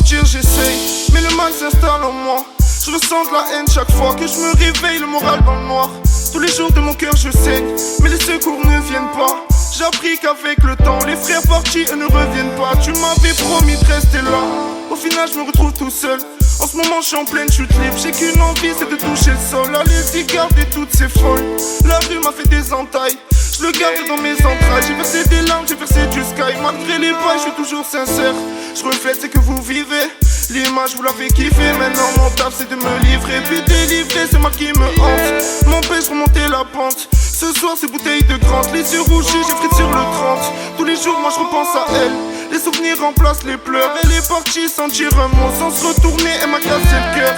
sortir, j'essaye, mais le mal s'installe en moi. Je ressens de la haine chaque fois que je me réveille, le moral dans le noir. Tous les jours de mon cœur je saigne, mais les secours ne viennent pas. J'ai appris qu'avec le temps, les frères partis eux ne reviennent pas. Tu m'avais promis de rester là, au final je me retrouve tout seul. En ce moment je suis en pleine chute libre, j'ai qu'une envie c'est de toucher le sol. Allez-y gardez toutes ces folles, la rue m'a fait des entailles. Je le garde dans mes entrailles, j'ai versé des larmes, j'ai versé du sky. Malgré les bails, je suis toujours sincère. Je reflète ce que vous vivez, l'image vous l'avez kiffé. Maintenant mon taf c'est de me livrer, puis délivrer, c'est moi qui me hante. M'empêche de remonter la pente. Ce soir c'est bouteille de grande, les yeux rougis, j'ai frites sur le 30. Tous les jours moi je repense à elle, les souvenirs remplacent les pleurs. Elle est partie sans dire un mot, sans se retourner, elle m'a cassé le cœur.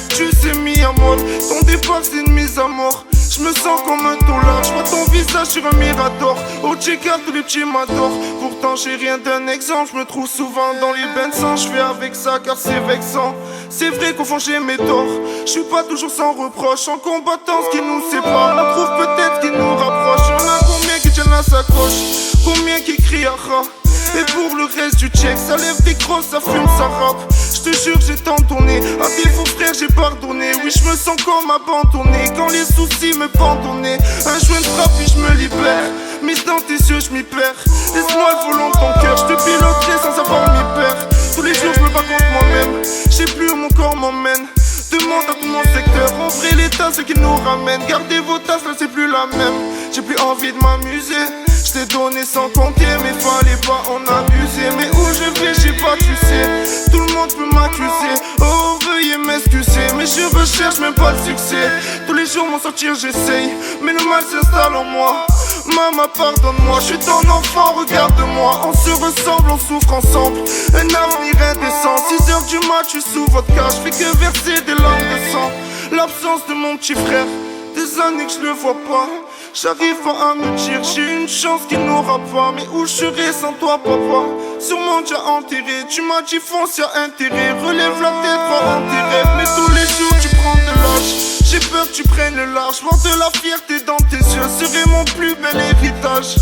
Tu sais mis à mort, ton départ c'est une mise à mort. Je me sens comme un dollar, je vois ton visage sur un mirador. Au check-up tous les petits m'adorent. Pourtant j'ai rien d'un exemple, je me trouve souvent dans les bains de sang. Je fais avec ça car c'est vexant. C'est vrai qu'au fond j'ai mes torts, je suis pas toujours sans reproche. En combattant ce qui nous sépare, on trouve peut-être ce qui nous rapproche. Y'en a combien qui tiennent la sacoche, combien qui crient à rat. Et pour le reste du check, ça lève des grosses, ça fume, ça rappe. Je te jure j'ai tant tourné, à tes faux frères j'ai pardonné. Oui je me sens comme abandonné, quand les soucis me pendent au nez. Un joint de frappe puis je me libère, mise dans tes yeux je m'y perds. Laisse-moi le volant de ton cœur, je te piloterai sans savoir m'y perdre. Tous les jours je me bats contre moi-même, je sais plus où mon corps m'emmène. Demande à tout mon secteur, en vrai l'état ce qui nous ramène. Gardez vos tasses là c'est plus la même, j'ai plus envie de m'amuser. Je t'ai donné sans compter mais fallait pas en abuser. Mais où je vais je sais pas tu sais, tout le monde peut m'accuser. Oh veuillez m'excuser, mais je recherche même pas le succès. Tous les jours m'en sortir j'essaye, mais le mal s'installe en moi. Maman pardonne-moi, je suis ton enfant, regarde-moi. On se ressemble, on souffre ensemble, un avenir indécent. 6h du mat, je suis sous votre cage, je fais que verser des larmes de sang. L'absence de mon petit frère, des années que je le vois pas. J'arrive pas à me dire, j'ai une chance qu'il n'aura pas. Mais où je serai sans toi papa, sûrement déjà enterré. Tu m'as dit fonce y'a intérêt, relève la tête, va en tes rêves. Mais tous les jours tu prends de l'âge, j'ai peur que tu prennes le large. Voir de la fierté dans tes yeux serait mon plus bel héritage.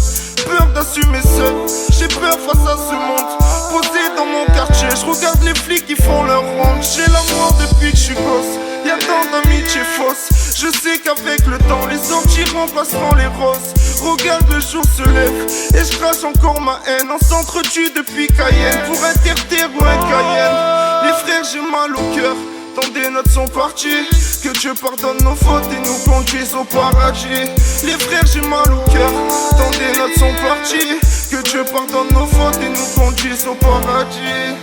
Peur d'assumer seul, j'ai peur face à ce monde. Posé dans mon quartier, je regarde les flics qui font leur ronde. J'ai l'amour depuis que je suis gosse, y'a tant d'amitié fausse. Je sais qu'avec le temps, les sorties remplaceront les roses. Regarde le jour se lève, et je crache encore ma haine. On s'entretue depuis Cayenne, pour un terre-terre ou un Cayenne. Les frères j'ai mal au cœur, tant des notes sont parties. Que Dieu pardonne nos fautes et nous conduise au paradis. Les frères j'ai mal au cœur, tant des notes sont parties. Que Dieu pardonne nos fautes et nous conduise au paradis.